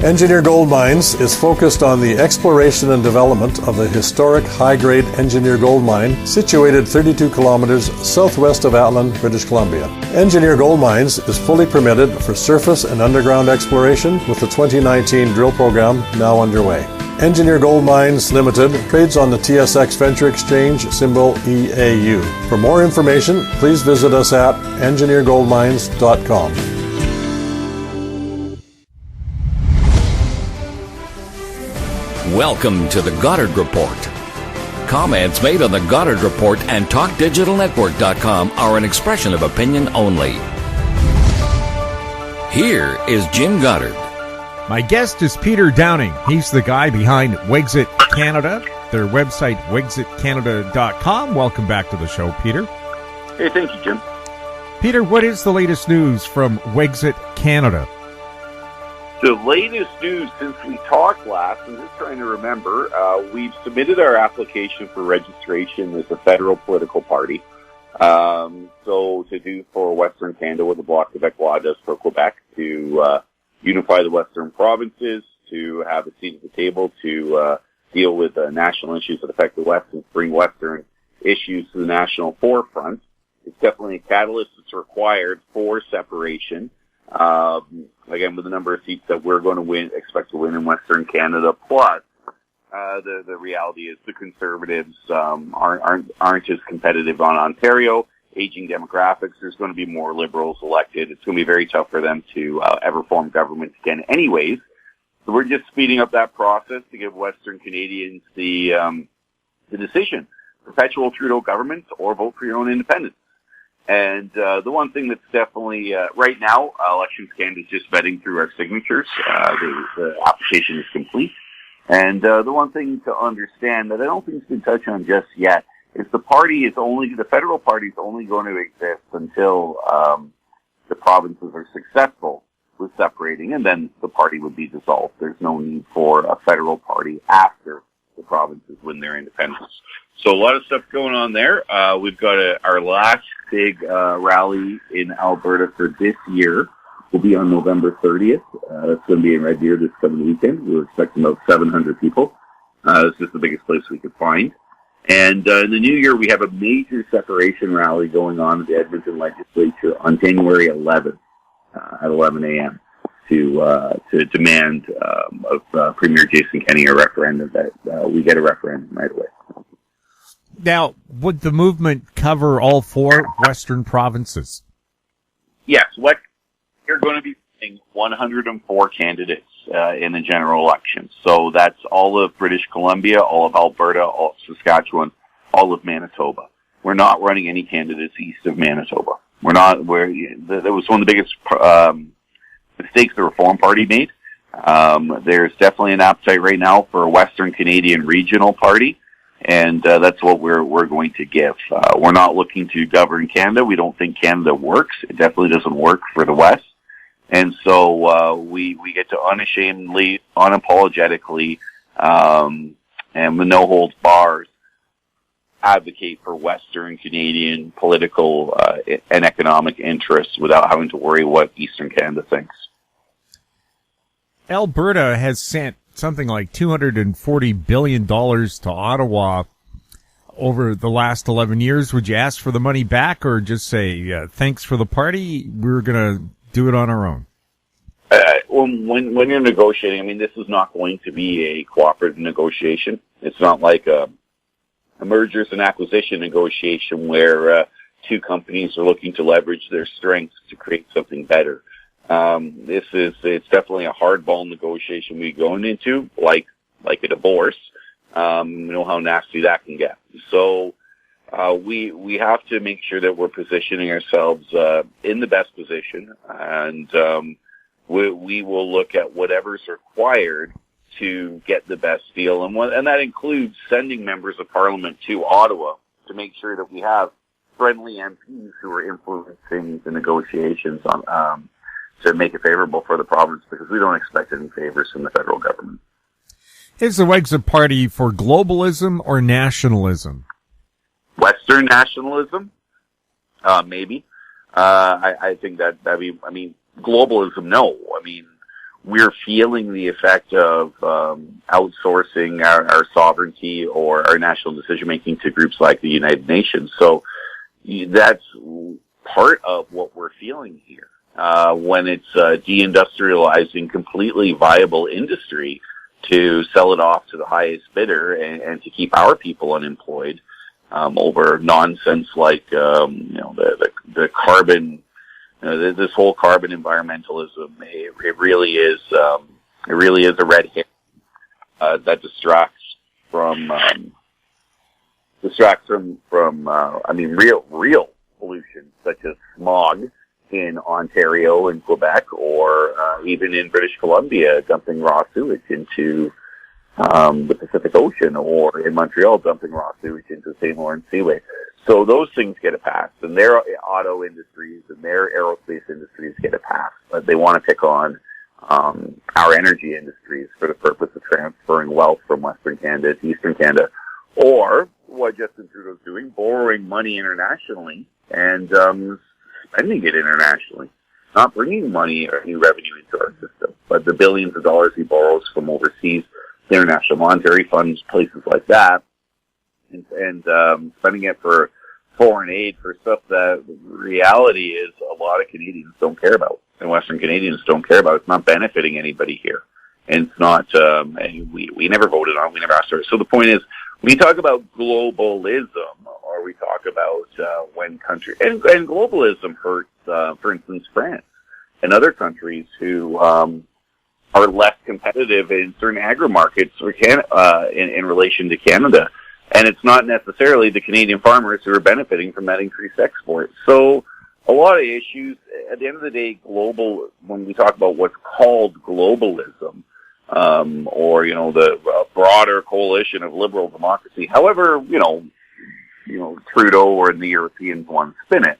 Engineer Gold Mines is focused on the exploration and development of the historic high-grade Engineer Gold Mine situated 32 kilometers southwest of Atlan, British Columbia. Engineer Gold Mines is fully permitted for surface and underground exploration with the 2019 drill program now underway. Engineer Gold Mines Limited trades on the TSX Venture Exchange, symbol EAU. For more information, please visit us at engineergoldmines.com. Welcome to the Goddard Report. Comments made on the Goddard Report and TalkDigitalNetwork.com are an expression of opinion only. Here is Jim Goddard. My guest is Peter Downing. He's the guy behind Wexit Canada, their website, wexitcanada.com. Welcome back to the show, Peter. Hey, thank you, Jim. Peter, what is the latest news from Wexit Canada? The latest news since we talked last, I'm just trying to remember, we've submitted our application for registration as a federal political party. So to do for Western Canada what the Bloc Québécois does for Quebec, to unify the Western provinces, to have a seat at the table, to deal with national issues that affect the West and bring Western issues to the national forefront. It's definitely a catalyst that's required for separation. Again, with the number of seats that we're going to expect to win in Western Canada, plus the reality is the Conservatives aren't as competitive on Ontario. Aging demographics, there's going to be more Liberals elected. It's going to be very tough for them to ever form government again anyways. So we're just speeding up that process to give Western Canadians the decision: perpetual Trudeau government or vote for your own independence. And the one thing that's definitely right now, Elections Canada is just vetting through our signatures. The application is complete. And the one thing to understand that I don't think has been touched on just yet is the federal party is only going to exist until the provinces are successful with separating, and then the party would be dissolved. There's no need for a federal party after the provinces win their independence. So a lot of stuff going on there. We've got our last big rally in Alberta for this year. Will be on November 30th. It's going to be in Red Deer this coming weekend. We're expecting about 700 people. It's just the biggest place we could find. And in the new year, we have a major separation rally going on at the Edmonton Legislature on January 11th at 11 a.m. to demand of Premier Jason Kenney a referendum that we get a referendum right away. Now, would the movement cover all four Western provinces? Yes. What you're going to be seeing 104 candidates in the general election. So that's all of British Columbia, all of Alberta, all of Saskatchewan, all of Manitoba. We're not running any candidates east of Manitoba. That was one of the biggest mistakes the Reform Party made. There's definitely an appetite right now for a Western Canadian regional party. And that's what we're going to give. We're not looking to govern Canada. We don't think Canada works. It definitely doesn't work for the West. And so we get to unashamedly, unapologetically, and with no holds bars, advocate for Western Canadian political and economic interests without having to worry what Eastern Canada thinks. Alberta has sent something like $240 billion to Ottawa over the last 11 years. Would you ask for the money back or just say, thanks for the party, we're going to do it on our own? When you're negotiating, I mean, this is not going to be a cooperative negotiation. It's not like a mergers and acquisition negotiation where two companies are looking to leverage their strengths to create something better. It's definitely a hardball negotiation we're going into, like a divorce. You know how nasty that can get. So, we have to make sure that we're positioning ourselves, in the best position, and, we will look at whatever's required to get the best deal. And that includes sending members of parliament to Ottawa to make sure that we have friendly MPs who are influencing the negotiations on, to make it favorable for the province, because we don't expect any favors from the federal government. Is the Wexit Party for globalism or nationalism? Western nationalism? Maybe. I think that'd be, globalism, no. we're feeling the effect of outsourcing our sovereignty or our national decision-making to groups like the United Nations. So that's part of what we're feeling here. When it's deindustrializing completely viable industry to sell it off to the highest bidder and to keep our people unemployed over nonsense like the carbon, this whole carbon environmentalism. It really is a red herring that distracts from real pollution such as smog in Ontario and Quebec, or even in British Columbia, dumping raw sewage into the Pacific Ocean, or in Montreal, dumping raw sewage into the St. Lawrence Seaway. So those things get a pass, and their auto industries and their aerospace industries get a pass, but they want to pick on our energy industries for the purpose of transferring wealth from Western Canada to Eastern Canada, or what Justin Trudeau's doing, borrowing money internationally and spending it internationally, not bringing money or new revenue into our system, but the billions of dollars he borrows from overseas, the International Monetary Funds, places like that, and spending it for foreign aid for stuff that the reality is a lot of Canadians don't care about, and Western Canadians don't care about. It's not benefiting anybody here, and it's not. And we never voted on. We never asked for it. So the point is, we talk about globalism, or we talk about when country and globalism hurts, for instance, France and other countries who are less competitive in certain agri markets for in relation to Canada. And it's not necessarily the Canadian farmers who are benefiting from that increased export. So a lot of issues, at the end of the day, when we talk about what's called globalism, or, the broader coalition of liberal democracy, however, Trudeau or the Europeans want to spin it,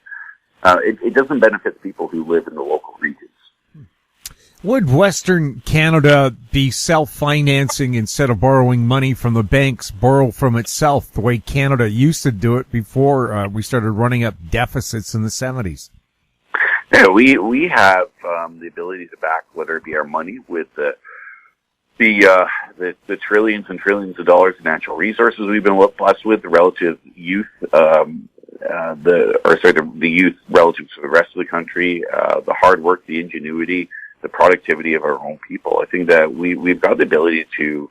it doesn't benefit people who live in the local regions. Would Western Canada be self-financing instead of borrowing money from the banks, borrow from itself the way Canada used to do it before we started running up deficits in the 70s? Yeah, we have the ability to back, whether it be our money with the trillions and trillions of dollars of natural resources we've been blessed with, the relative youth, the youth relative to the rest of the country, the hard work, the ingenuity, the productivity of our own people. I think that we've got the ability to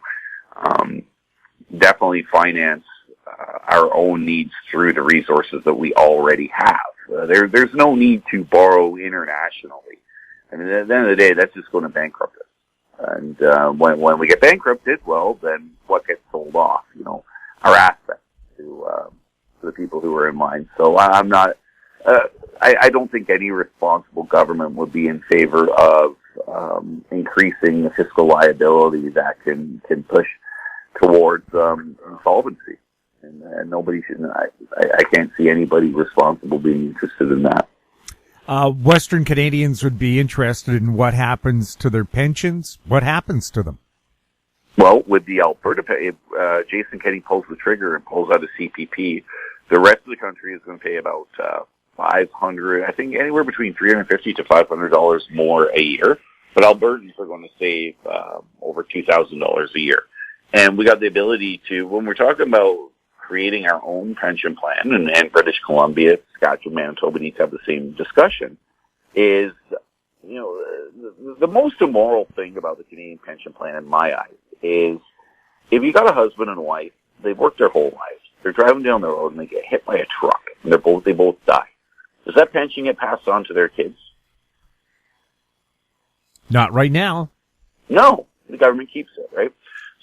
definitely finance our own needs through the resources that we already have. There's no need to borrow internationally. I mean, at the end of the day, that's just going to bankrupt us. And when we get bankrupted, well, then what gets sold off? Our assets to the people who are in line. So I'm not. I don't think any responsible government would be in favor of increasing the fiscal liability that can push towards insolvency, and nobody should. I can't see anybody responsible being interested in that. Western Canadians would be interested in what happens to their pensions. What happens to them? Well, with the Alberta, if Jason Kenney pulls the trigger and pulls out a CPP, the rest of the country is going to pay about $500, I think anywhere between $350 to $500 more a year. But Albertans are going to save over $2,000 a year. And we got the ability to, when we're talking about creating our own pension plan, and British Columbia, Saskatchewan, Manitoba need to have the same discussion, is, the most immoral thing about the Canadian pension plan in my eyes is if you got a husband and wife, they've worked their whole lives, they're driving down the road and they get hit by a truck and they both die. Does that pension get passed on to their kids? Not right now. No, the government keeps it, right?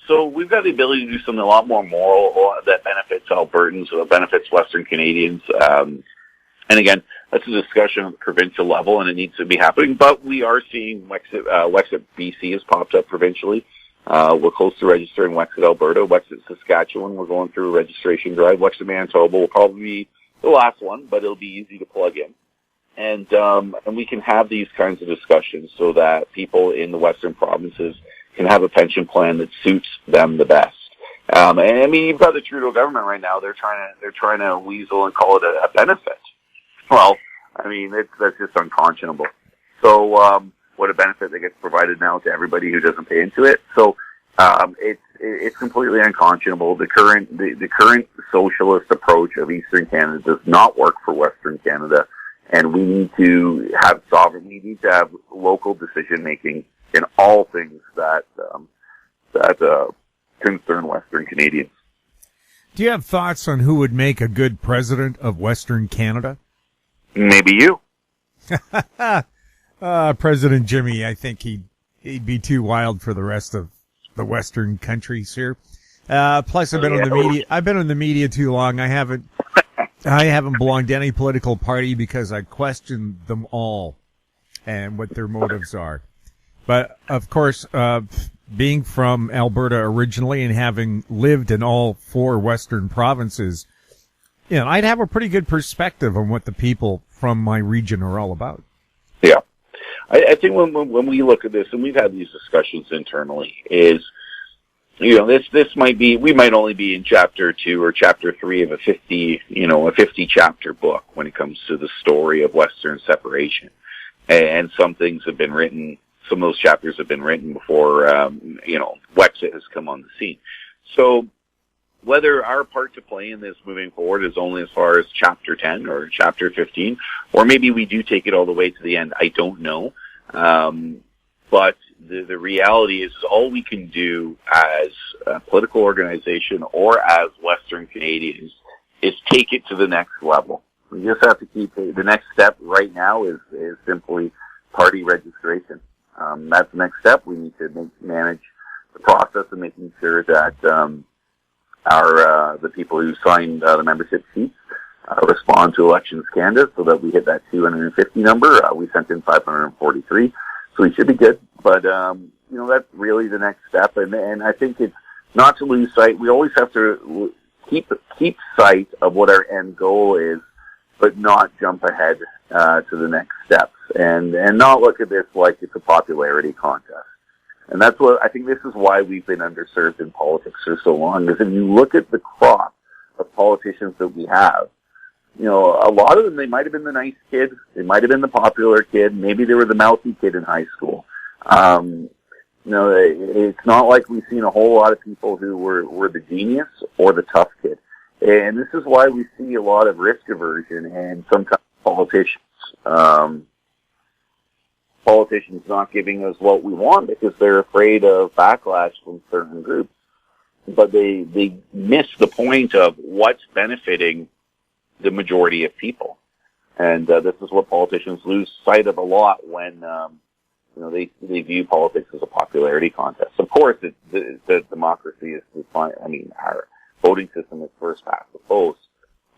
So we've got the ability to do something a lot more moral that benefits Albertans, or benefits Western Canadians. And again, that's a discussion at the provincial level, and it needs to be happening. But we are seeing Wexit BC has popped up provincially. We're close to registering Wexit Alberta. Wexit Saskatchewan, we're going through a registration drive. Wexit Manitoba will probably be the last one, but it'll be easy to plug in. And we can have these kinds of discussions so that people in the Western provinces can have a pension plan that suits them the best. And I mean, you've got the Trudeau government right now. They're trying to weasel and call it a benefit. Well, I mean, that's just unconscionable. So, what a benefit that gets provided now to everybody who doesn't pay into it. So it's completely unconscionable. The current socialist approach of Eastern Canada does not work for Western Canada, and we need to have sovereign. We need to have local decision making in all things that concern Western Canadians. Do you have thoughts on who would make a good president of Western Canada? Maybe you. President Jimmy, I think he'd be too wild for the rest of the Western countries here. Plus, I've been on the media. I've been in the media too long. I haven't belonged to any political party because I question them all and what their motives are. But of course, being from Alberta originally and having lived in all 4 Western provinces, I'd have a pretty good perspective on what the people from my region are all about. Yeah. I think when we look at this, and we've had these discussions internally, is, this might be, we might only be in chapter 2 or chapter 3 of a 50 chapter book when it comes to the story of Western separation. And some things have been written, some of those chapters have been written before, Wexit has come on the scene. So whether our part to play in this moving forward is only as far as chapter 10 or chapter 15, or maybe we do take it all the way to the end, I don't know. But the reality is all we can do as a political organization or as Western Canadians is take it to the next level. We just have to keep the next step right now is simply party registration. That's the next step. We need to manage the process of making sure that the people who signed the membership sheets respond to Elections Canada so that we hit that 250 number. We sent in 543, so we should be good. But that's really the next step, and I think it's not to lose sight. We always have to keep sight of what our end goal is, but not jump ahead to the next steps, and not look at this like it's a popularity contest. And that's what I think. This is why we've been underserved in politics for so long. Because if you look at the crop of politicians that we have, a lot of them, they might have been the nice kid, they might have been the popular kid, maybe they were the mouthy kid in high school. It's not like we've seen a whole lot of people who were the genius or the tough kid. And this is why we see a lot of risk aversion and sometimes politicians not giving us what we want because they're afraid of backlash from certain groups. But they miss the point of what's benefiting the majority of people. And this is what politicians lose sight of a lot when they view politics as a popularity contest. Of course, the democracy is defined. I mean, our voting system is first past the post.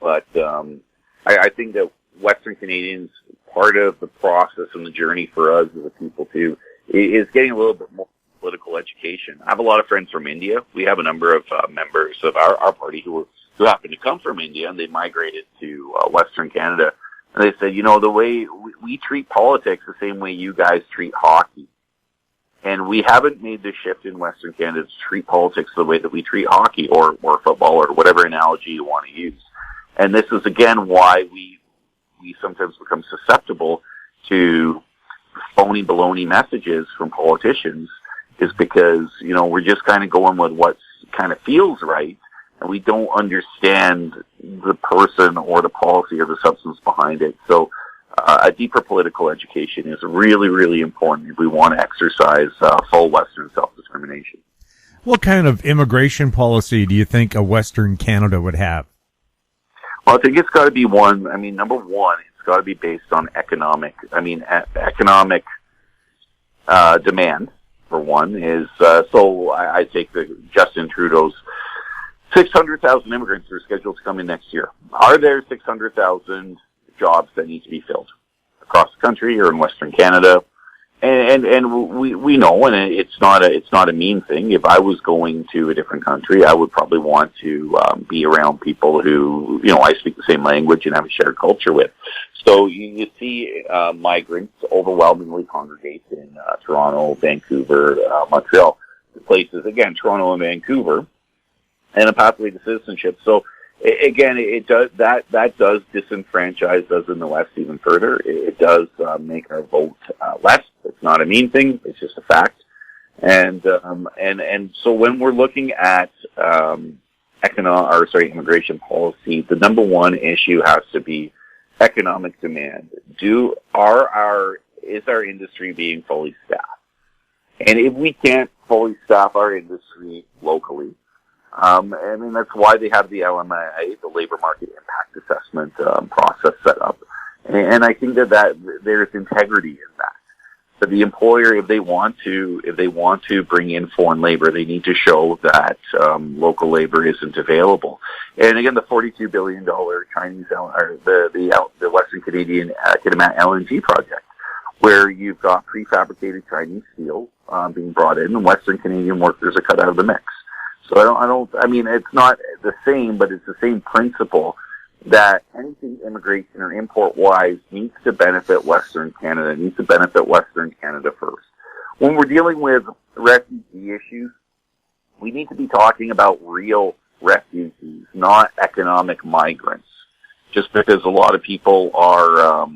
But I think that Western Canadians, part of the process and the journey for us as a people too, is getting a little bit more political education. I have a lot of friends from India. We have a number of members of our party who happen to come from India, and they migrated to Western Canada. And they said, the way we treat politics the same way you guys treat hockey. And we haven't made the shift in Western Canada to treat politics the way that we treat hockey or football or whatever analogy you want to use. And this is, again, why we sometimes become susceptible to phony baloney messages from politicians, is because, we're just kind of going with what kind of feels right, and we don't understand the person or the policy or the substance behind it. So a deeper political education is really, really important if we want to exercise full Western self-determination. What kind of immigration policy do you think a Western Canada would have? Well, I think it's got to be one. I mean, number one, it's got to be based on economic demand. For one is so I take Justin Trudeau's 600,000 immigrants who are scheduled to come in next year. Are there 600,000 jobs that need to be filled across the country or in Western Canada? And we know, and it's not a mean thing. If I was going to a different country, I would probably want to be around people who, I speak the same language and have a shared culture with. So you see migrants overwhelmingly congregate in Toronto, Vancouver, Montreal, the places, again, Toronto and Vancouver, and a pathway to citizenship. So again, it does that does disenfranchise us in the West even further. It does make our vote less. It's not a mean thing. It's just a fact. And so when we're looking at immigration policy, the number one issue has to be economic demand. Is our industry being fully staffed? And if we can't fully staff our industry locally, I mean, that's why they have the LMI, the Labor Market Impact Assessment process set up. And I think that there's integrity in that. So the employer, if they want to bring in foreign labor, they need to show that local labor isn't available. And again, the $42 billion Chinese, or the Western Canadian Kitimat LNG project, where you've got prefabricated Chinese steel being brought in, and Western Canadian workers are cut out of the mix. So I mean, it's not the same, but it's the same principle that anything immigration or import-wise needs to benefit Western Canada, needs to benefit Western Canada first. When we're dealing with refugee issues, we need to be talking about real refugees, not economic migrants. Just because a lot of people are,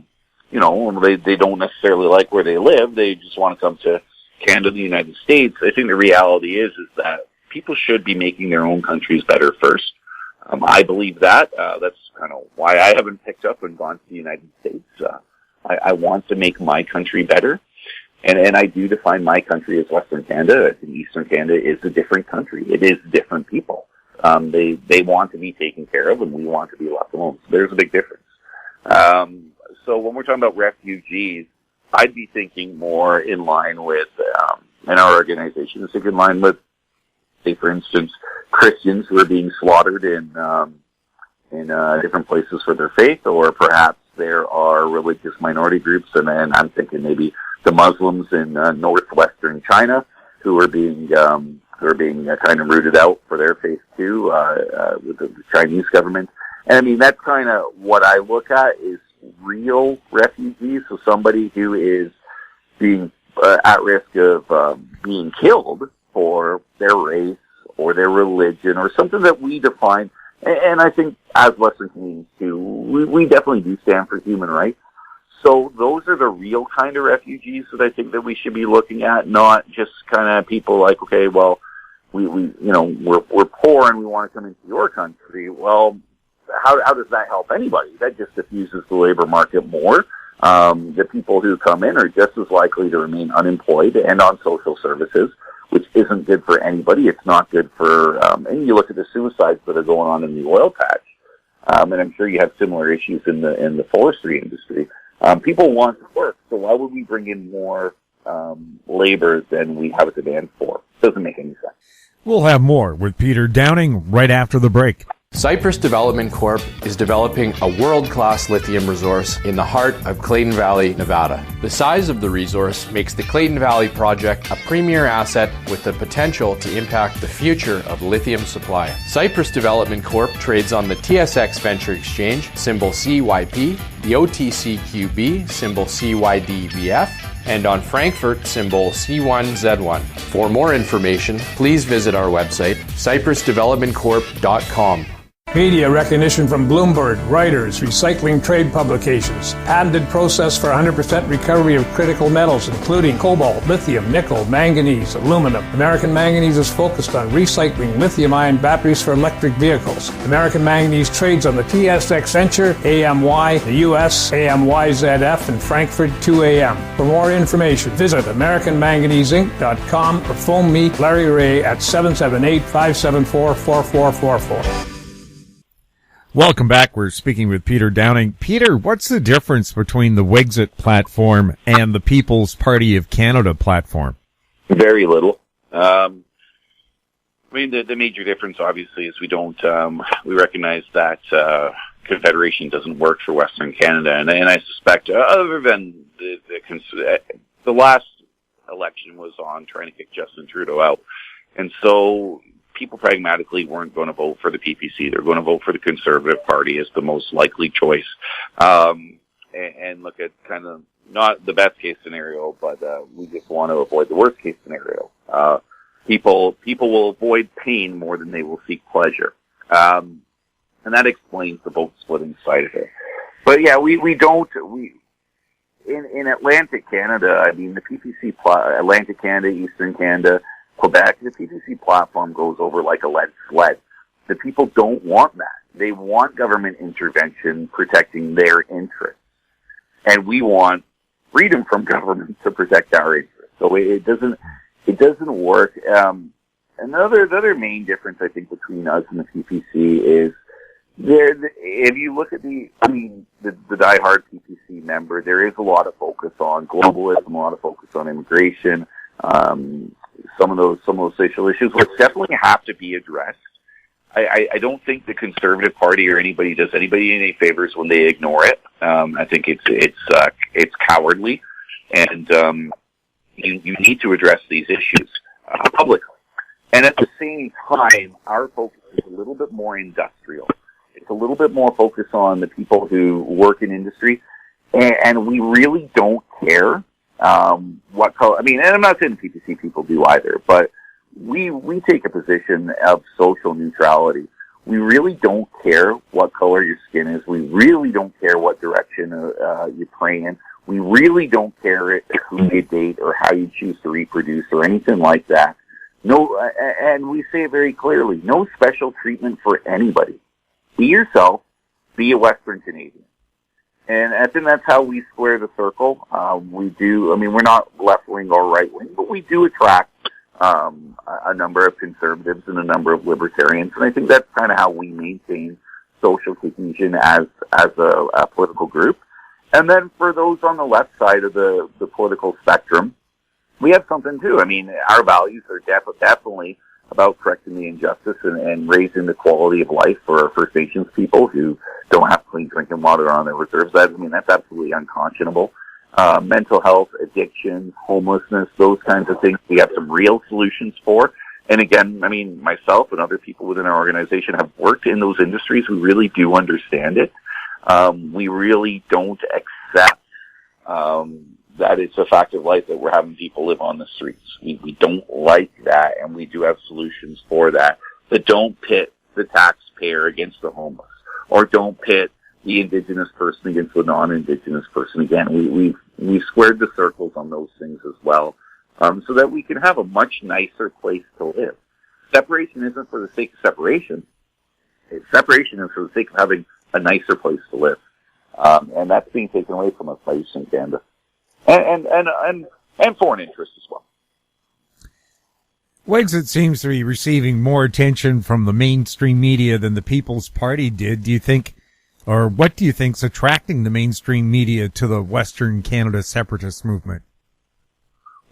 they don't necessarily like where they live, they just want to come to Canada, the United States. I think the reality is that people should be making their own countries better first. I believe that. That's kind of why I haven't picked up and gone to the United States. I want to make my country better. And I do define my country as Western Canada. I think Eastern Canada is a different country. It is different people. They want to be taken care of, and we want to be left alone. So there's a big difference. So when we're talking about refugees, I'd be thinking more in line with, in our organization, I think in line with, say, for instance, Christians who are being slaughtered in different places for their faith, or perhaps there are religious minority groups, and then I'm thinking maybe the Muslims in northwestern China who are being kind of rooted out for their faith too, with the Chinese government. And I mean, that's kind of what I look at is real refugees. So somebody who is being at risk of being killed for their race or their religion or something that we define. And I think as Western Canadians too, we definitely do stand for human rights. So those are the real kind of refugees that I think that we should be looking at, not just kind of people like, okay, well, we're poor and we want to come into your country. Well, how does that help anybody? That just diffuses the labor market more. The people who come in are just as likely to remain unemployed and on social services, which isn't good for anybody. It's not good for, and you look at the suicides that are going on in the oil patch, and I'm sure you have similar issues in the forestry industry. People want to work, so why would we bring in more labor than we have a demand for? Doesn't make any sense. We'll have more with Peter Downing right after the break. Cypress Development Corp. is developing a world-class lithium resource in the heart of Clayton Valley, Nevada. The size of the resource makes the Clayton Valley project a premier asset with the potential to impact the future of lithium supply. Cypress Development Corp. trades on the TSX Venture Exchange, symbol CYP, the OTCQB, symbol CYDVF, and on Frankfurt, symbol C1Z1. For more information, please visit our website, cypressdevelopmentcorp.com. Media recognition from Bloomberg, Reuters, recycling trade publications, patented process for 100% recovery of critical metals, including cobalt, lithium, nickel, manganese, aluminum. American Manganese is focused on recycling lithium-ion batteries for electric vehicles. American Manganese trades on the TSX Venture, AMY, the US, AMYZF, and Frankfurt 2AM. For more information, visit AmericanManganeseInc.com or phone me, Larry Ray, at 778-574-4444. Welcome back. We're speaking with Peter Downing. Peter, what's the difference between the Wexit platform and the People's Party of Canada platform? Very little. I mean, the major difference, obviously, is we recognize that Confederation doesn't work for Western Canada, and I suspect, other than the last election was on trying to kick Justin Trudeau out, and so people pragmatically weren't going to vote for the PPC. They're going to vote for the Conservative Party as the most likely choice, and look at kind of not the best case scenario, but we just want to avoid the worst case scenario. People will avoid pain more than they will seek pleasure. And that explains the vote splitting side of it. But yeah, in Atlantic Canada, I mean, the PPC, Atlantic Canada, Eastern Canada, Quebec, the PPC platform goes over like a lead sled. The people don't want that. They want government intervention protecting their interests. And we want freedom from government to protect our interests. So it doesn't work. And the other main difference, I think, between us and the PPC is if you look at the diehard PPC member, there is a lot of focus on globalism, a lot of focus on immigration, some of those social issues, which definitely have to be addressed. I don't think the Conservative Party or anybody does anybody any favors when they ignore it. I think it's cowardly, and you need to address these issues publicly. And at the same time, our focus is a little bit more industrial. It's a little bit more focused on the people who work in industry, and we really don't care what color. I mean, and I'm not saying the PPC people do either, but we take a position of social neutrality. We really don't care what color your skin is. We really don't care what direction you pray in. We really don't care who you date or how you choose to reproduce or anything like that. No, and we say it very clearly, no special treatment for anybody. Be yourself, be a Western Canadian. And I think that's how we square the circle. We're not left-wing or right-wing, but we do attract a number of conservatives and a number of libertarians, and I think that's kind of how we maintain social cohesion as a political group. And then for those on the left side of the political spectrum, we have something too. I mean, our values are definitely about correcting the injustice and raising the quality of life for our First Nations people who don't have clean drinking water on their reserves. That's absolutely unconscionable. Mental health, addiction, homelessness, those kinds of things, we have some real solutions for. And again, I mean, myself and other people within our organization have worked in those industries. We really do understand it. We really don't accept that it's a fact of life that we're having people live on the streets. We don't like that, and we do have solutions for that don't pit the taxpayer against the homeless, or don't pit the Indigenous person against the non-Indigenous person. Again, we've squared the circles on those things as well, so that we can have a much nicer place to live. Separation isn't for the sake of separation. Separation is for the sake of having a nicer place to live. And that's being taken away from us by Eastern Canada. And foreign interests as well. Wexit seems to be receiving more attention from the mainstream media than the People's Party did. Do you think, or what do you think is attracting the mainstream media to the Western Canada separatist movement?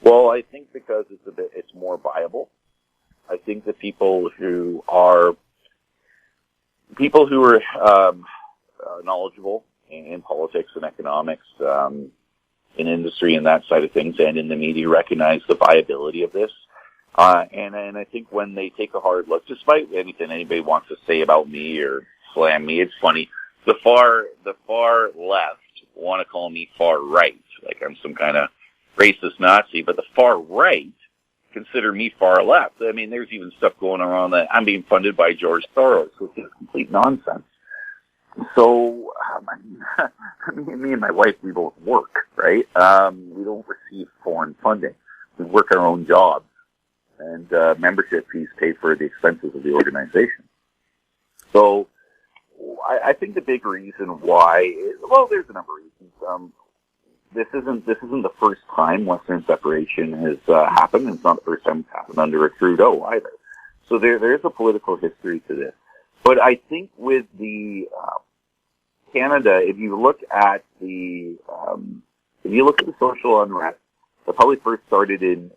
Well, I think because it's more viable. I think the people who are knowledgeable in politics and economics, in industry and that side of things, and in the media, recognize the viability of this. And I think when they take a hard look, despite anything anybody wants to say about me or slam me, it's funny. The far left want to call me far right, like I'm some kind of racist Nazi, but the far right consider me far left. I mean, there's even stuff going around that I'm being funded by George Soros, which is complete nonsense. So, me and my wife, we both work, right? We don't receive foreign funding. We work our own jobs, and membership fees pay for the expenses of the organization. So, I think the big reason why there's a number of reasons. This isn't the first time Western separation has happened. It's not the first time it's happened under a Trudeau either. So there is a political history to this. But I think with the Canada, if you look at the social unrest, that probably first started in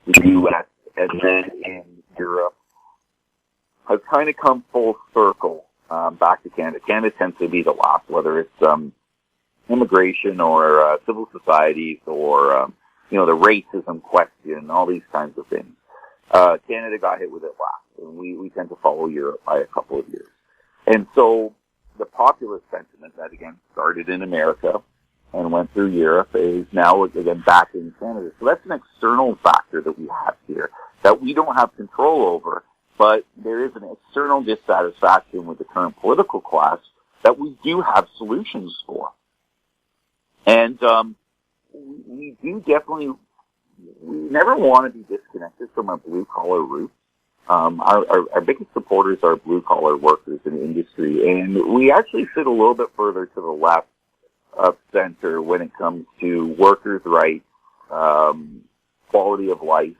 the U.S. and then in Europe, has kind of come full circle back to Canada. Canada tends to be the last, whether it's immigration or civil societies or the racism question, all these kinds of things. Canada got hit with it last, and we tend to follow Europe by a couple of years. And so the populist sentiment that, again, started in America and went through Europe is now, again, back in Canada. So that's an external factor that we have here that we don't have control over, but there is an external dissatisfaction with the current political class that we do have solutions for. And we do definitely, we never want to be disconnected from our blue-collar roots. Our biggest supporters are blue-collar workers in industry, and we actually sit a little bit further to the left of center when it comes to workers' rights, quality of life,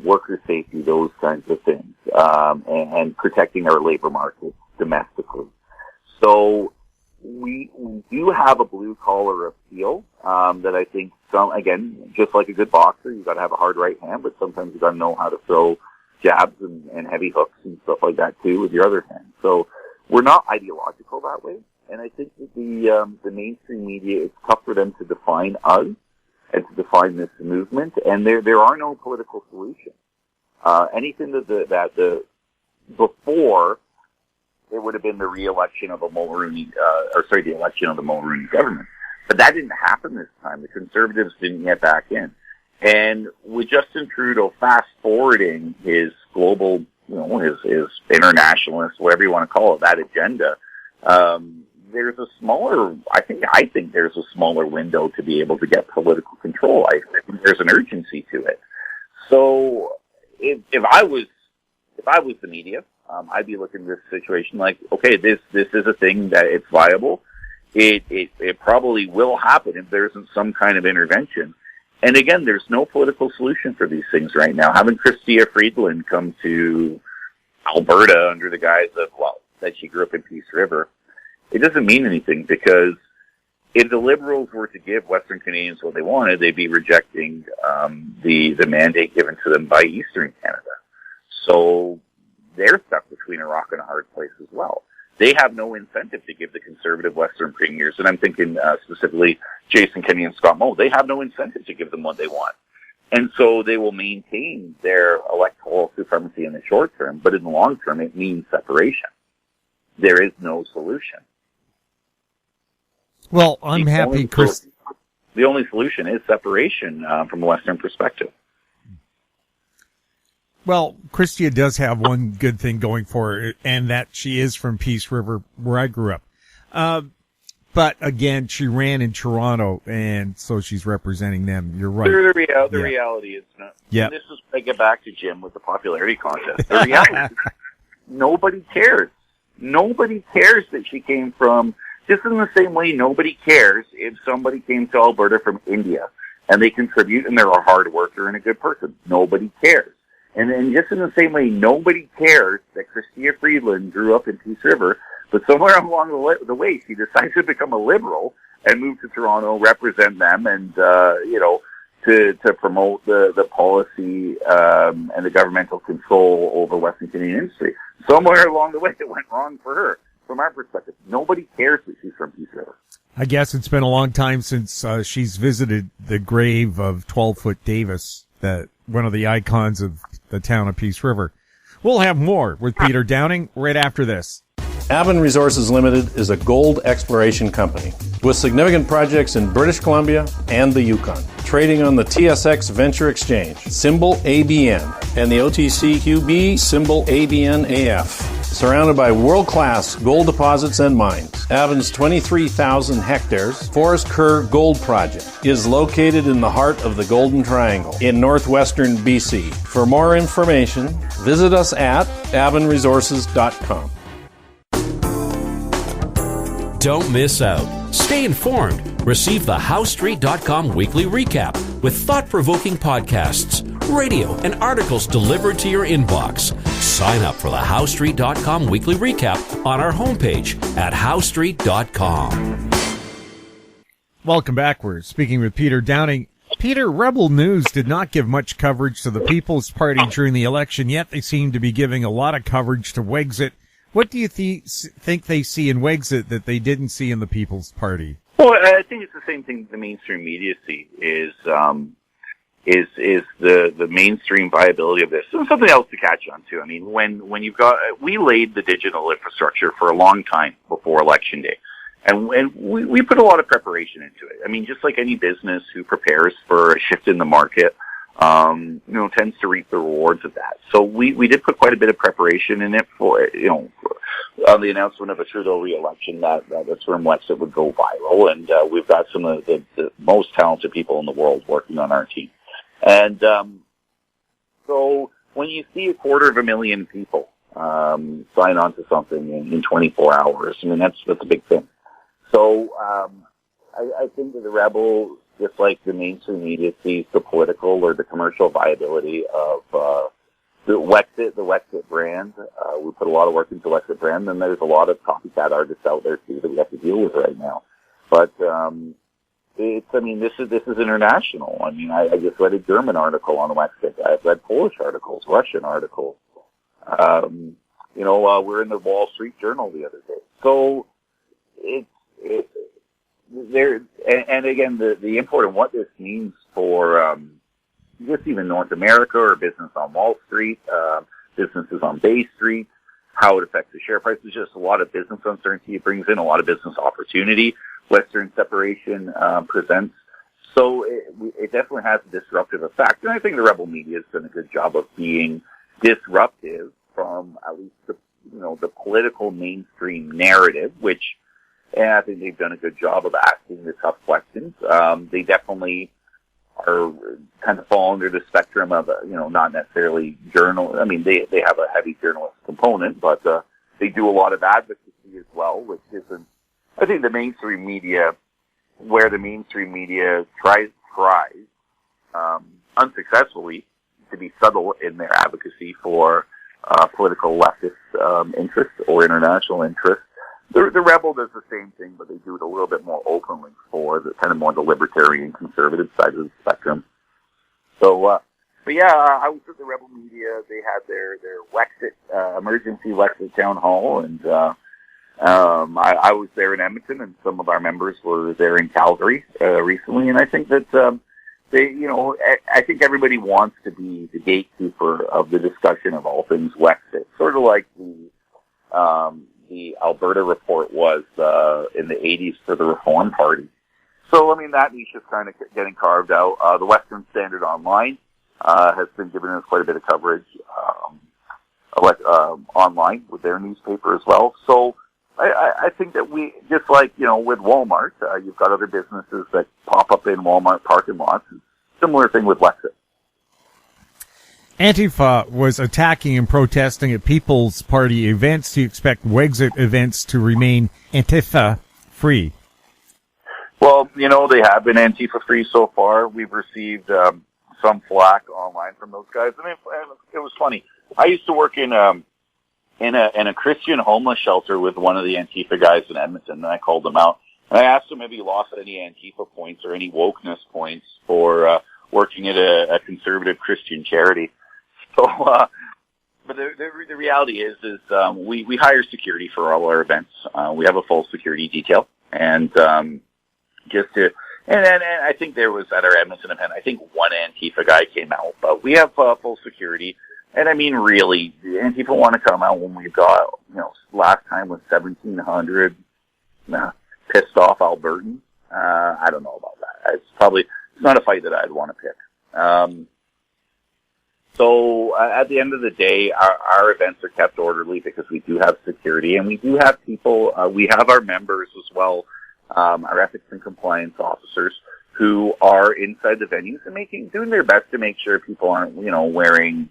worker safety, those kinds of things, and protecting our labor markets domestically. So we do have a blue-collar appeal that I think, again, just like a good boxer, you've got to have a hard right hand, but sometimes you've got to know how to throw jabs and heavy hooks and stuff like that, too, with your other hand. So we're not ideological that way. And I think that the mainstream media, it's tough for them to define us and to define this movement. And there are no political solutions. Anything that before it would have been the re-election of the election of the Mulroney government. But that didn't happen this time. The Conservatives didn't get back in. And with Justin Trudeau fast forwarding his global, his internationalist, whatever you want to call it, that agenda, there's a smaller, I think there's a smaller window to be able to get political control. I think there's an urgency to it. So if I was the media, I'd be looking at this situation like, okay, this is a thing that it's viable. It probably will happen if there isn't some kind of intervention. And again, there's no political solution for these things right now. Having Chrystia Freeland come to Alberta under the guise of, that she grew up in Peace River, it doesn't mean anything, because if the Liberals were to give Western Canadians what they wanted, they'd be rejecting the mandate given to them by Eastern Canada. So they're stuck between a rock and a hard place as well. They have no incentive to give the Conservative Western premiers, and I'm thinking specifically Jason Kenney and Scott Moe, they have no incentive to give them what they want. And so they will maintain their electoral supremacy in the short term, but in the long term it means separation. There is no solution. Well, I'm happy, Chris. The only solution is separation from a Western perspective. Well, Chrystia does have one good thing going for her, and that she is from Peace River, where I grew up. But again, she ran in Toronto, and so she's representing them. You're right. The reality is not. Yeah. This is, I get back to Jim with the popularity contest. The reality is nobody cares. Nobody cares that she came from, just in the same way nobody cares if somebody came to Alberta from India and they contribute and they're a hard worker and a good person. Nobody cares. And then just in the same way, nobody cares that Chrystia Freeland grew up in Peace River, but somewhere along the way, she decided to become a Liberal and move to Toronto, represent them, and, to promote the policy and the governmental control over Western Canadian industry. Somewhere along the way, it went wrong for her. From our perspective, nobody cares that she's from Peace River. I guess it's been a long time since she's visited the grave of 12-foot Davis, one of the icons of the town of Peace River. We'll have more with Peter Downing right after this. Avon Resources Limited is a gold exploration company with significant projects in British Columbia and the Yukon, trading on the TSX Venture Exchange, symbol ABN, and the OTCQB, symbol ABNAF. Surrounded by world-class gold deposits and mines, Avon's 23,000 hectares Forest Kerr Gold Project is located in the heart of the Golden Triangle in northwestern BC. For more information, visit us at avonresources.com. Don't miss out. Stay informed. Receive the HowStreet.com weekly recap with thought-provoking podcasts, radio, and articles delivered to your inbox. Sign up for the HowStreet.com weekly recap on our homepage at HowStreet.com. Welcome back. We're speaking with Peter Downing. Peter, Rebel News did not give much coverage to the People's Party during the election, yet they seem to be giving a lot of coverage to Wexit. What do you think they see in Wexit that they didn't see in the People's Party? Well, I think it's the same thing the mainstream media see is the mainstream viability of this. And something else to catch on too. I mean, when you've got, we laid the digital infrastructure for a long time before Election Day. And we put a lot of preparation into it. I mean, just like any business who prepares for a shift in the market, tends to reap the rewards of that. So we did put quite a bit of preparation in it for on the announcement of a Trudeau re-election that the term Wexit would go viral, and we've got some of the most talented people in the world working on our team. And so when you see 250,000 people sign on to something in 24 hours, I mean, that's a big thing. So I think that the Rebel, just like the mainstream media, sees the political or the commercial viability of the Wexit brand. We put a lot of work into the Wexit brand, and there's a lot of copycat artists out there too that we have to deal with right now. But this is international. I mean, I just read a German article on Wexit. I've read Polish articles, Russian articles. We're in the Wall Street Journal the other day. So and again, the import of what this means for just even North America or business on Wall Street, businesses on Bay Street, how it affects the share price. There's just a lot of business uncertainty. It brings in a lot of business opportunity. Western separation presents. So it definitely has a disruptive effect. And I think the Rebel media has done a good job of being disruptive from at least the political mainstream narrative, which I think they've done a good job of asking the tough questions. They definitely are kind of fall under the spectrum of, not necessarily journal. I mean, they have a heavy journalist component, but they do a lot of advocacy as well, which isn't, I think, the mainstream media, where the mainstream media tries unsuccessfully to be subtle in their advocacy for political leftist interests or international interests. The Rebel does the same thing, but they do it a little bit more openly for the kind of more the libertarian conservative side of the spectrum. So, I was at the Rebel media. They had their Wexit, emergency Wexit town hall, and I was there in Edmonton, and some of our members were there in Calgary recently. And I think that I think everybody wants to be the gatekeeper of the discussion of all things Wexit, sort of like the Alberta report was in the 80s for the Reform Party. So, I mean, that niche is kind of getting carved out. The Western Standard Online has been giving us quite a bit of coverage online with their newspaper as well. So I think that we, just like, with Walmart, you've got other businesses that pop up in Walmart parking lots. Similar thing with Wexit. Antifa was attacking and protesting at People's Party events. Do you expect Wexit events to remain Antifa-free? Well, they have been Antifa-free so far. We've received some flack online from those guys. I mean, it was funny. I used to work in a Christian homeless shelter with one of the Antifa guys in Edmonton, and I called him out. And I asked him if he lost any Antifa points or any wokeness points for working at a conservative Christian charity. So, but the reality is we hire security for all our events. We have a full security detail, and and I think there was at our Edmonton event, I think one Antifa guy came out, but we have full security. And I mean, really, Antifa want to come out when we've got, last time was 1,700 pissed off Albertans. I don't know about that. It's not a fight that I'd want to pick. So at the end of the day, our events are kept orderly because we do have security, and we do have people, we have our members as well, our ethics and compliance officers who are inside the venues and doing their best to make sure people aren't, wearing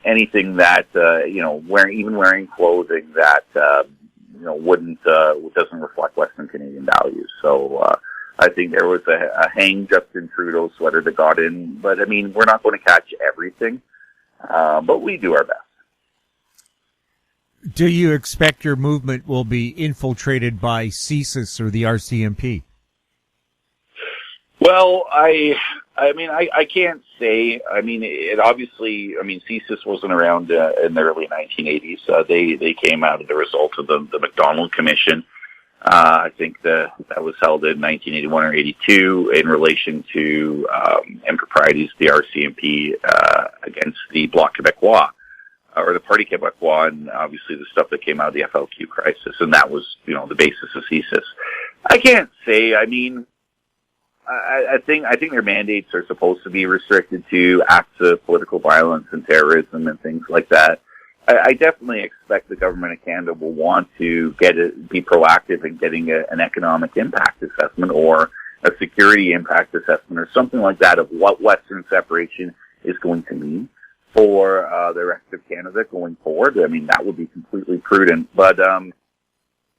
anything that, wearing clothing that, doesn't reflect Western Canadian values. So, I think there was a hang Justin Trudeau sweater that got in, but I mean, we're not going to catch everything, but we do our best. Do you expect your movement will be infiltrated by CSIS or the RCMP? Well, I can't say. I mean, CSIS wasn't around in the early 1980s. They came out of the result of the MacDonald Commission. I think that was held in 1981 or 82 in relation to improprieties of the RCMP against the Bloc Québécois, or the Parti Québécois, and obviously the stuff that came out of the FLQ crisis, and that was, the basis of CSIS. I can't say. I mean, I think their mandates are supposed to be restricted to acts of political violence and terrorism and things like that. I definitely expect the government of Canada will want to be proactive in getting an economic impact assessment or a security impact assessment or something like that of what Western separation is going to mean for the rest of Canada going forward. I mean, that would be completely prudent. But,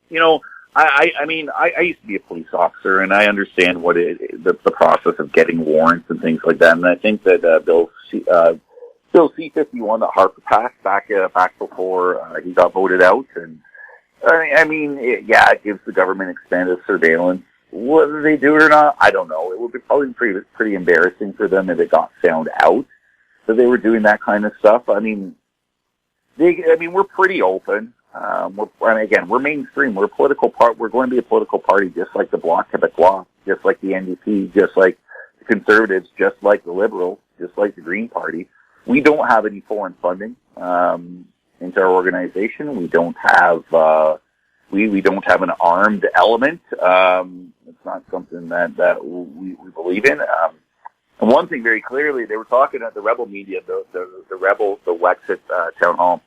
you know, I mean, I used to be a police officer, and I understand what the process of getting warrants and things like that. And I think that Bill C-51 that Harper passed back before he got voted out. And I mean, it gives the government expanded surveillance. Whether they do it or not, I don't know. It would be probably pretty embarrassing for them if it got found out that they were doing that kind of stuff. I mean, we're pretty open. We're mainstream. We're a political part. We're going to be a political party, just like the Bloc Québécois, just like the NDP, just like the Conservatives, just like the Liberals, just like the Green Party. We don't have any foreign funding into our organization. We don't have we don't have an armed element. It's not something that we believe in. And one thing very clearly, they were talking at the Rebel media, the Wexit town hall.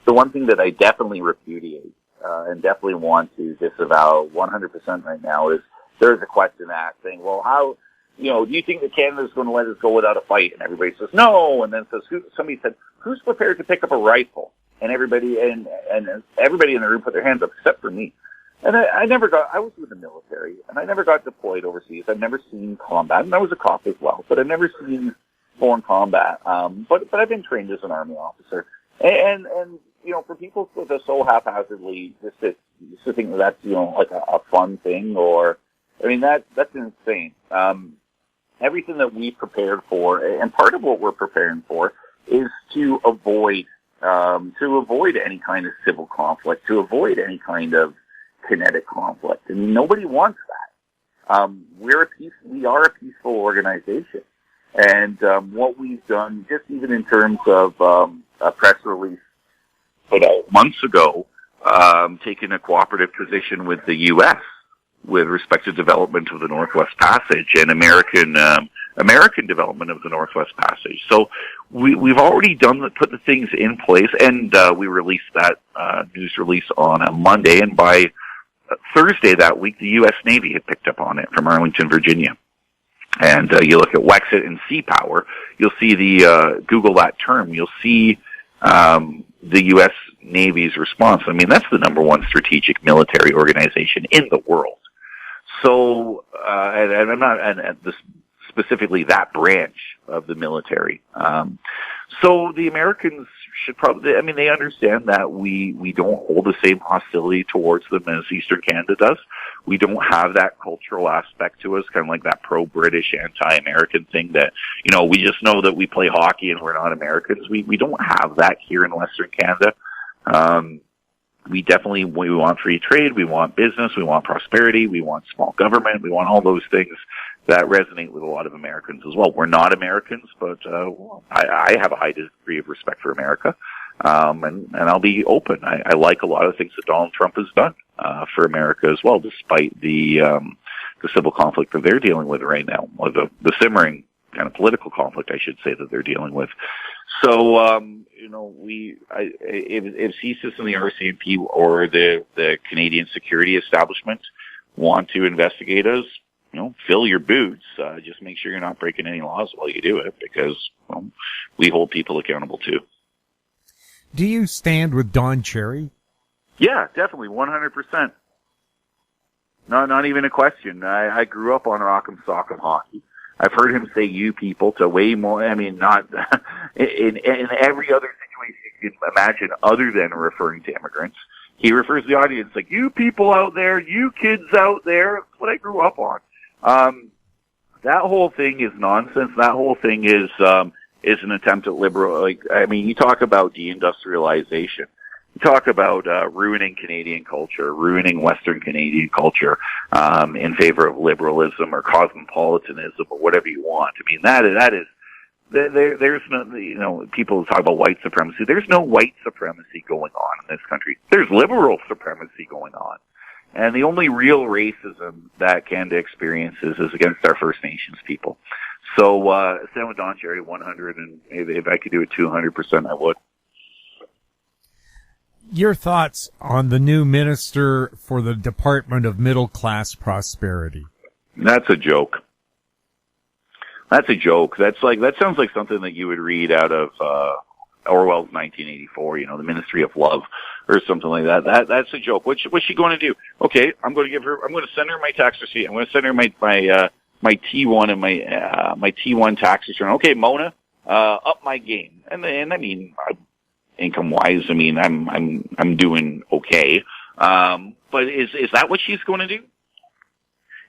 The one thing that I definitely repudiate and definitely want to disavow 100% right now is there's a question asked saying, well, how, do you think that Canada's going to let us go without a fight? And everybody says no. And then somebody said, who's prepared to pick up a rifle? And everybody in the room put their hands up except for me. And I was with the military, and I never got deployed overseas. I've never seen combat, and I was a cop as well, but I've never seen foreign combat. But I've been trained as an Army officer. And for people to so haphazardly just to think that's, like a fun thing, that's insane. Everything that we prepared for, and part of what we're preparing for, is to avoid any kind of civil conflict, to avoid any kind of kinetic conflict. I mean, nobody wants that. We are a peaceful organization. And what we've done, just even in terms of a press release put out months ago, taking a cooperative position with the U.S. with respect to development of the Northwest Passage and American development of the Northwest Passage. So we've already put the things in place, and we released that news release on a Monday, and by Thursday that week, the U.S. Navy had picked up on it from Arlington, Virginia. And you look at Wexit and Sea Power, you'll see Google that term, you'll see the U.S. Navy's response. I mean, that's the number one strategic military organization in the world. So, and I'm not, specifically that branch of the military. So the Americans should probably, they understand that we don't hold the same hostility towards them as Eastern Canada does. We don't have that cultural aspect to us, kind of like that pro-British, anti-American thing that, we just know that we play hockey and we're not Americans. We don't have that here in Western Canada. We want free trade, we want business, we want prosperity, we want small government, we want all those things that resonate with a lot of Americans as well. We're not Americans, but I have a high degree of respect for America, and I'll be open. I like a lot of things that Donald Trump has done for America as well, despite the civil conflict that they're dealing with right now, or the simmering kind of political conflict, I should say, that they're dealing with. So, if CSIS and the RCMP or the Canadian security establishment want to investigate us, fill your boots. Just make sure you're not breaking any laws while you do it, because we hold people accountable too. Do you stand with Don Cherry? Yeah, definitely, 100%. Not even a question. I grew up on Rock'em Sock'em hockey. I've heard him say "you people" to way more. Not in every other situation you can imagine, other than referring to immigrants. He refers to the audience like "you people out there, you kids out there." That's what I grew up on. That whole thing is nonsense. That whole thing is an attempt at liberal. You talk about deindustrialization. You talk about ruining Canadian culture, ruining Western Canadian culture in favor of liberalism or cosmopolitanism or whatever you want. That is there's no, people talk about white supremacy. There's no white supremacy going on in this country. There's liberal supremacy going on. And the only real racism that Canada experiences is against our First Nations people. So, stand with Don Cherry 100, and if I could do it 200%, I would. Your thoughts on the new minister for the Department of Middle Class Prosperity? That's a joke. That sounds like something that you would read out of Orwell's 1984, the Ministry of Love or something like that. That's a joke. What's she going to do? Okay, I'm going to send her my tax receipt. I'm going to send her my T1 and my T1 tax return. Okay, Mona, up my game. And I mean, income wise, I mean, I'm doing okay. But is that what she's going to do?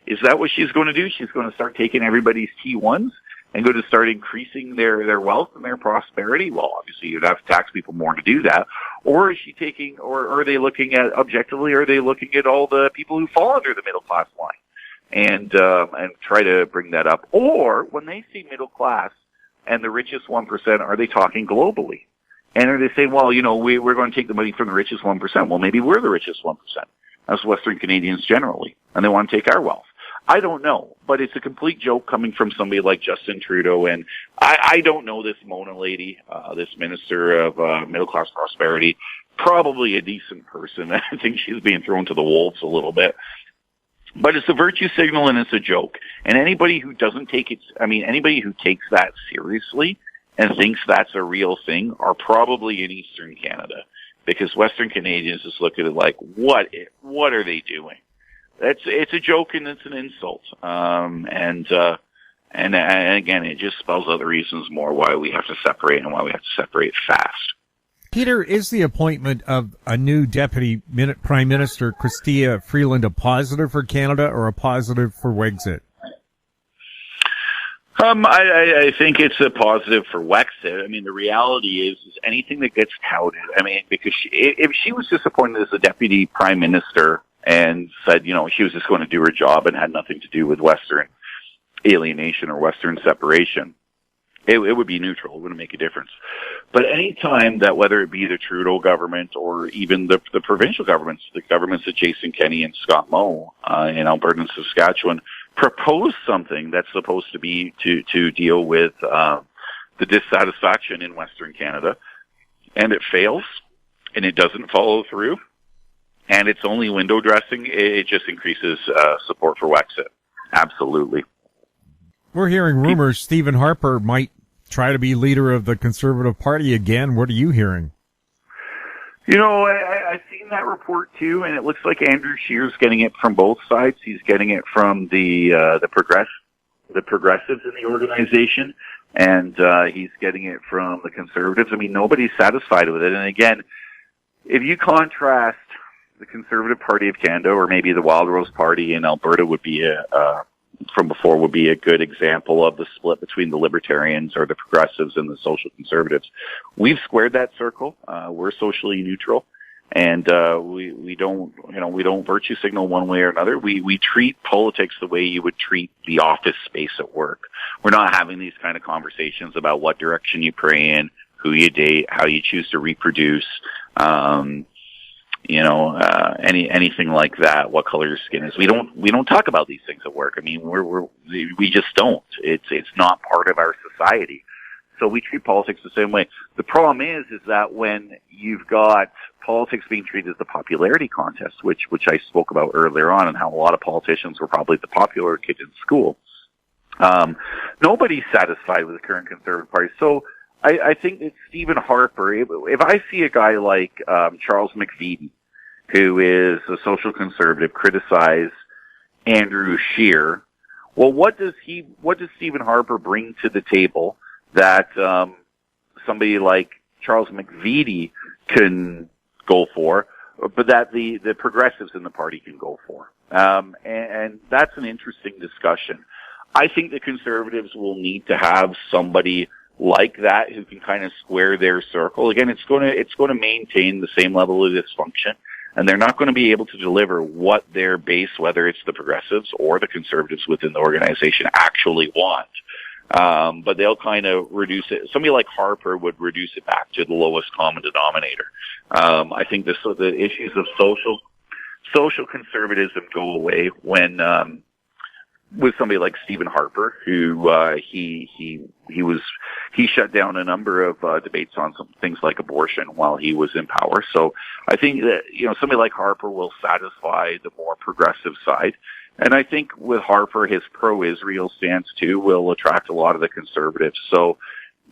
Is that what she's going to do? She's going to start taking everybody's T1s and going to start increasing their wealth and their prosperity? Well, obviously you'd have to tax people more to do that. Or is she taking, or are they looking at, objectively, are they looking at all the people who fall under the middle class line and try to bring that up? Or when they say middle class and the richest 1%, are they talking globally? And are they saying, well, we're going to take the money from the richest 1%. Well, maybe we're the richest 1%. As Western Canadians generally, and they want to take our wealth. I don't know, but it's a complete joke coming from somebody like Justin Trudeau, and I don't know this Mona lady, this Minister of Middle Class Prosperity, probably a decent person. I think she's being thrown to the wolves a little bit. But it's a virtue signal and it's a joke. And anybody who doesn't take it, anybody who takes that seriously and thinks that's a real thing are probably in Eastern Canada. Because Western Canadians just look at it like, what are they doing? It's a joke and it's an insult. And again, it just spells out the reasons more why we have to separate and why we have to separate fast. Peter, is the appointment of a new Deputy Prime Minister, Chrystia Freeland, a positive for Canada or a positive for Wexit? I think it's a positive for Wexit. I mean, the reality is anything that gets touted. I mean, because if she was just appointed as a deputy prime minister and said, she was just going to do her job and had nothing to do with Western alienation or Western separation, it would be neutral. It wouldn't make a difference. But any time that whether it be the Trudeau government or even the provincial governments, the governments of Jason Kenney and Scott Moe in Alberta and Saskatchewan, propose something that's supposed to be to deal with the dissatisfaction in Western Canada, and it fails, and it doesn't follow through, and it's only window dressing, it just increases support for Wexit. Absolutely. We're hearing rumors Stephen Harper might try to be leader of the Conservative Party again. What are you hearing? I've seen that report too, and it looks like Andrew Scheer's getting it from both sides. He's getting it from the progressives in the organization, and he's getting it from the Conservatives. I mean, nobody's satisfied with it. And again, if you contrast the Conservative Party of Canada, or maybe the Wild Rose Party in Alberta would be from before would be a good example of the split between the Libertarians or the Progressives and the Social Conservatives. We've squared that circle. We're socially neutral, and we don't virtue signal one way or another. We treat politics the way you would treat the office space at work. We're not having these kind of conversations about what direction you pray in, who you date, how you choose to reproduce. Anything like that, what color your skin is. We don't talk about these things at work. I mean, we just don't. It's not part of our society. So we treat politics the same way. The problem is that when you've got politics being treated as the popularity contest, which I spoke about earlier on, and how a lot of politicians were probably the popular kid in school, nobody's satisfied with the current Conservative Party. So I think that Stephen Harper, if I see a guy like Charles McVety, who is a social conservative, criticize Andrew Scheer, well, what does Stephen Harper bring to the table that somebody like Charles McVety can go for, but that the progressives in the party can go for? And that's an interesting discussion. I think the Conservatives will need to have somebody like that who can kind of square their circle. Again, it's going to maintain the same level of dysfunction, and they're not going to be able to deliver what their base, whether it's the progressives or the Conservatives within the organization, actually want. But they'll kind of reduce it. Somebody like Harper would reduce it back to the lowest common denominator. I think the issues of social conservatism go away when with somebody like Stephen Harper, who he shut down a number of debates on some things like abortion while he was in power. So I think that somebody like Harper will satisfy the more progressive side, and I think with Harper, his pro-Israel stance too will attract a lot of the conservatives. So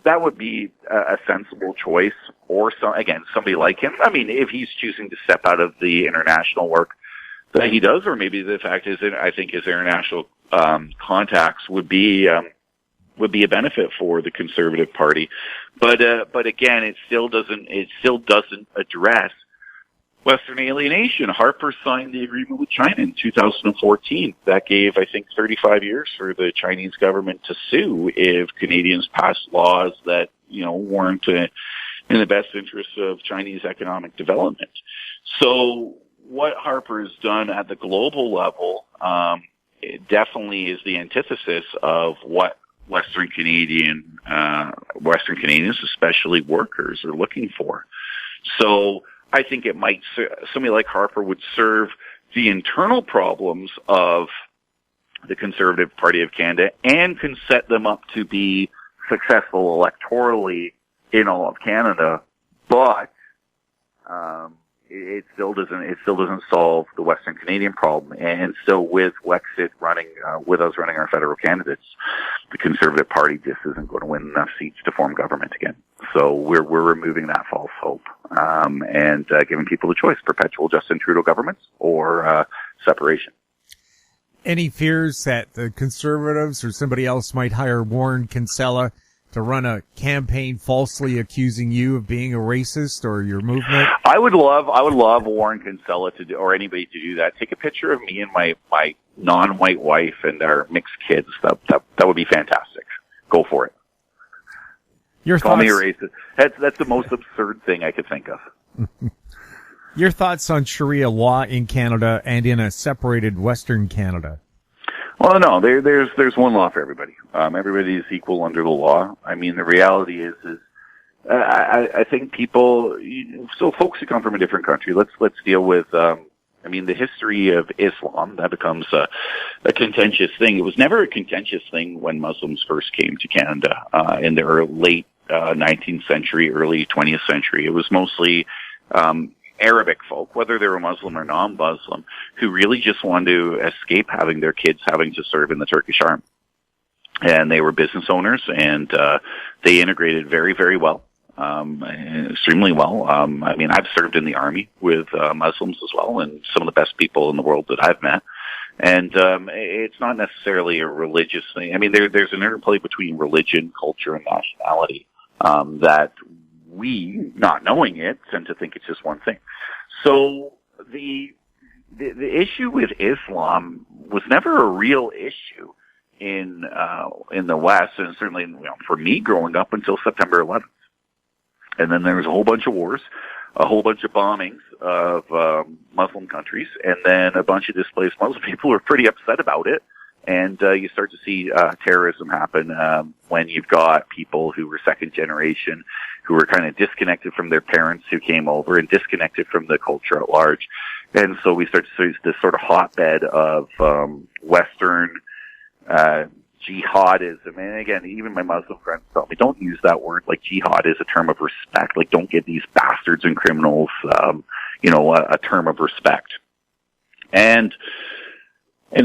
that would be a sensible choice. Or somebody like him. I mean, if he's choosing to step out of the international work that he does, or maybe the fact is that I think his international contacts would be a benefit for the Conservative Party. But again, it still doesn't address Western alienation. Harper signed the agreement with China in 2014. That gave, I think, 35 years for the Chinese government to sue if Canadians passed laws that weren't in the best interest of Chinese economic development. So what Harper has done at the global level, it definitely is the antithesis of what Western Canadians, especially workers, are looking for. So I think somebody like Harper would serve the internal problems of the Conservative Party of Canada and can set them up to be successful electorally in all of Canada, but it still doesn't solve the Western Canadian problem. And so with Wexit running our federal candidates, the Conservative Party just isn't going to win enough seats to form government again. So we're removing that false hope, and giving people the choice: perpetual Justin Trudeau governments or separation. Any fears that the Conservatives or somebody else might hire Warren Kinsella to run a campaign falsely accusing you of being a racist or your movement? I would love Warren Kinsella to do, or anybody to do that. Take a picture of me and my non-white wife and our mixed kids. That would be fantastic. Go for it. Call me a racist. That's the most absurd thing I could think of. Your thoughts on Sharia law in Canada and in a separated Western Canada? Well, no, there's one law for everybody. Everybody is equal under the law. I mean, the reality is I think so folks who come from a different country, let's deal with, the history of Islam, that becomes a contentious thing. It was never a contentious thing when Muslims first came to Canada, in the late 19th century, early 20th century. It was mostly, Arabic folk, whether they were Muslim or non-Muslim, who really just wanted to escape having their kids having to serve in the Turkish army. And they were business owners, and they integrated very, very well, extremely well. I've served in the army with Muslims as well, and some of the best people in the world that I've met. And it's not necessarily a religious thing. I mean, there's an interplay between religion, culture, and nationality that we, not knowing it, tend to think it's just one thing. So the issue with Islam was never a real issue in the West, and certainly for me growing up until September 11th. And then there was a whole bunch of wars, a whole bunch of bombings of Muslim countries, and then a bunch of displaced Muslim people were pretty upset about it. And you start to see terrorism happen when you've got people who were second generation, who were kind of disconnected from their parents who came over and disconnected from the culture at large. And so we start to see this sort of hotbed of Western jihadism. And again, even my Muslim friends tell me, don't use that word. Like, jihad is a term of respect. Like, don't give these bastards and criminals, a term of respect. And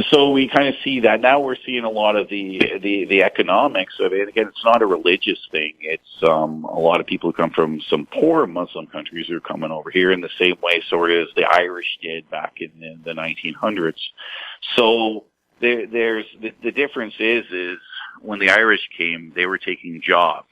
so we kind of see that. Now we're seeing a lot of the economics of it. Again, it's not a religious thing. It's a lot of people who come from some poor Muslim countries who are coming over here in the same way sort of as the Irish did back in the 1900s. So there's the difference is when the Irish came, they were taking jobs.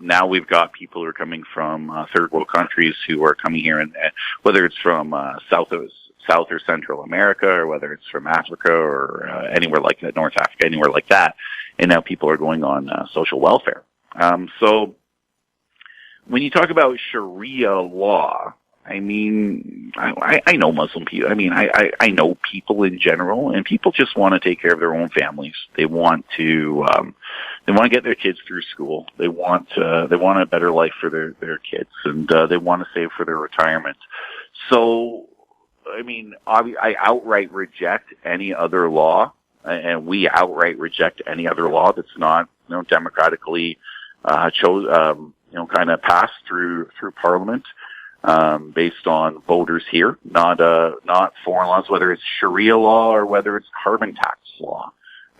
Now we've got people who are coming from third world countries who are coming here, and whether it's from South or Central America, or whether it's from Africa or anywhere like that, North Africa, anywhere like that, and now people are going on social welfare. So when you talk about Sharia law, I mean, I know Muslim people. I mean, I know people in general, and people just want to take care of their own families. They want to get their kids through school. They want a better life for their kids, and they want to save for their retirement. So, I mean, I outright reject any other law and we outright reject any other law that's not, democratically kind of passed through Parliament, based on voters here, not foreign laws, whether it's Sharia law or whether it's carbon tax law,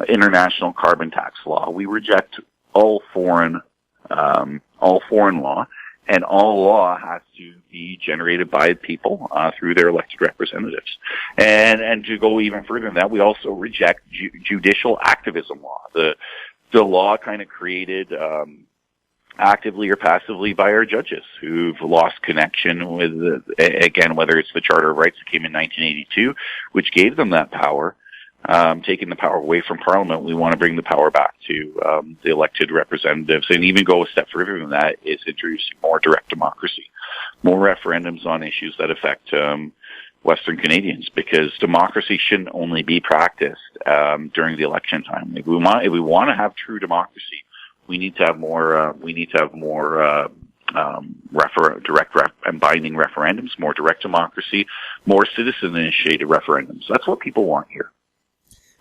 international carbon tax law. We reject all foreign law, and all law has to be generated by people through their elected representatives. And to go even further than that, we also reject judicial activism law. The law kind of created actively or passively by our judges who've lost connection with, again, whether it's the Charter of Rights that came in 1982, which gave them that power, taking the power away from Parliament. We want to bring the power back to the elected representatives, and even go a step further than that is introducing more direct democracy, more referendums on issues that affect Western Canadians, because democracy shouldn't only be practiced during the election time. If we want to have true democracy, we need to have more. Direct and binding referendums, more direct democracy, more citizen-initiated referendums. That's what people want here.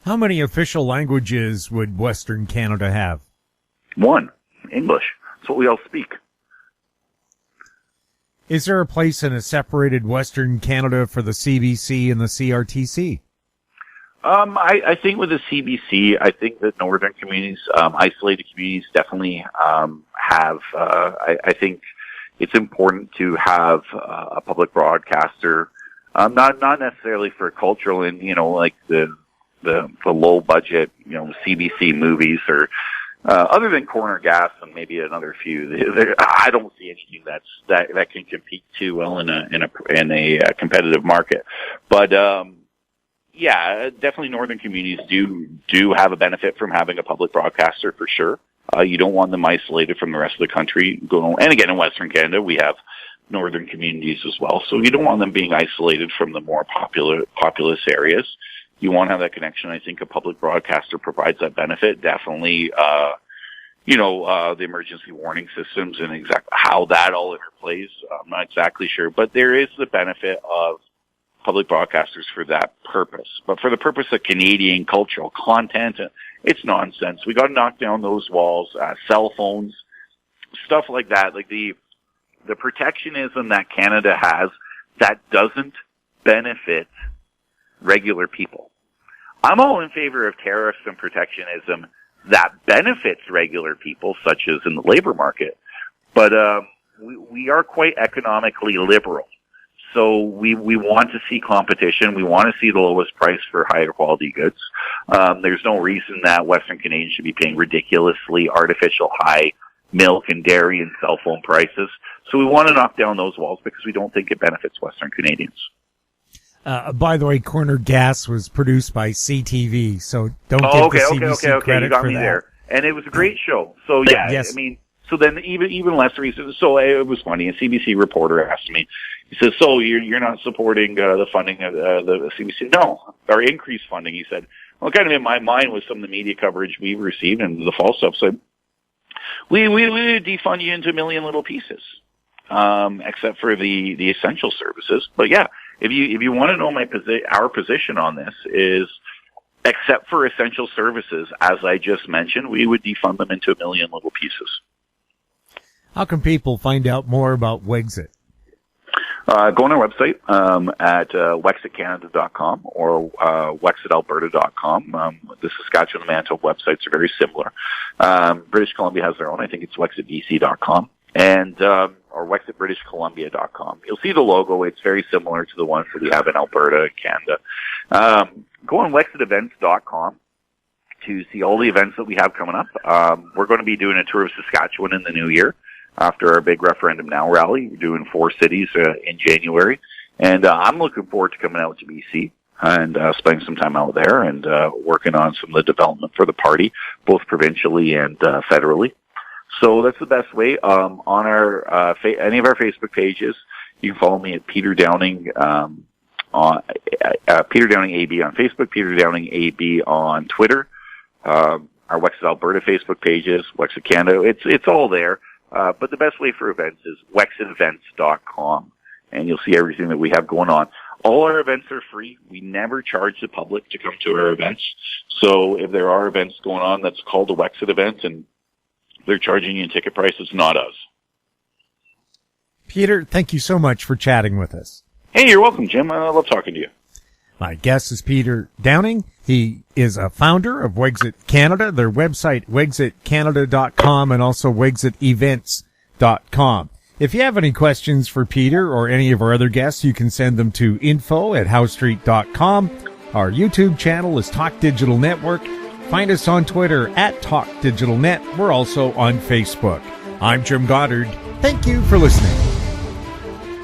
How many official languages would Western Canada have? One, English. That's what we all speak. Is there a place in a separated Western Canada for the CBC and the CRTC? I think with the CBC, I think that northern communities, isolated communities, definitely have. I think it's important to have a public broadcaster, not necessarily for cultural and like the low budget CBC movies or other than Corner Gas and maybe another few. I don't see anything that can compete too well in a competitive market, but. Yeah, definitely northern communities do have a benefit from having a public broadcaster for sure. You don't want them isolated from the rest of the country. And again, in Western Canada, we have northern communities as well. So you don't want them being isolated from the more populous areas. You want to have that connection. I think a public broadcaster provides that benefit. Definitely, the emergency warning systems and exactly how that all interplays. I'm not exactly sure, but there is the benefit of public broadcasters for that purpose. But for the purpose of Canadian cultural content, it's nonsense. We got to knock down those walls, cell phones, stuff like that. Like the protectionism that Canada has that doesn't benefit regular people. I'm all in favor of tariffs and protectionism that benefits regular people, such as in the labor market. But we are quite economically liberal. So we want to see competition. We want to see the lowest price for higher quality goods. There's no reason that Western Canadians should be paying ridiculously artificial high milk and dairy and cell phone prices. So we want to knock down those walls because we don't think it benefits Western Canadians. By the way, Corner Gas was produced by CTV, so don't give the CBC credit you got for me that. there. And it was a great show. So yeah, yes. I mean, so then even less reason. So it was funny. A CBC reporter asked me, he says, so you're not supporting the funding of the CBC? No, or increased funding. He said, well, kind of in my mind with some of the media coverage we've received and the false stuff, said, we defund you into a million little pieces, except for the essential services. But yeah, if you want to know our position on this is, except for essential services, as I just mentioned, we would defund them into a million little pieces. How can people find out more about Wexit? Go on our website at wexitcanada.com or wexitalberta.com. The Saskatchewan and Manitoba websites are very similar. British Columbia has their own. I think it's wexitbc.com and or wexitbritishcolumbia.com. You'll see the logo. It's very similar to the ones that we have in Alberta, Canada. Go on wexitevents.com to see all the events that we have coming up. We're going to be doing a tour of Saskatchewan in the new year. After our big Referendum Now rally, we're doing 4 cities in January, and I'm looking forward to coming out to BC and spending some time out there and working on some of the development for the party, both provincially and federally. So that's the best way. On our any of our Facebook pages, you can follow me at Peter Downing on Peter Downing AB on Facebook, Peter Downing AB on Twitter. Our Wexit Alberta Facebook pages, Wexit Canada, it's all there. But the best way for events is wexitevents.com, and you'll see everything that we have going on. All our events are free. We never charge the public to come to our events. So if there are events going on that's called a Wexit event and they're charging you a ticket price, it's not us. Peter, thank you so much for chatting with us. Hey, you're welcome, Jim. I love talking to you. My guest is Peter Downing. He is a founder of Wexit Canada, their website, wexitcanada.com, and also wexitevents.com. If you have any questions for Peter or any of our other guests, you can send them to info@howstreet.com. Our YouTube channel is Talk Digital Network. Find us on Twitter @TalkDigitalNet. We're also on Facebook. I'm Jim Goddard. Thank you for listening.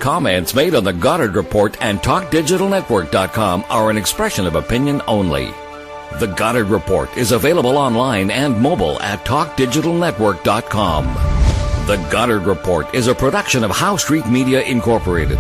Comments made on the Goddard Report and TalkDigitalNetwork.com are an expression of opinion only. The Goddard Report is available online and mobile at TalkDigitalNetwork.com. The Goddard Report is a production of Howe Street Media Incorporated.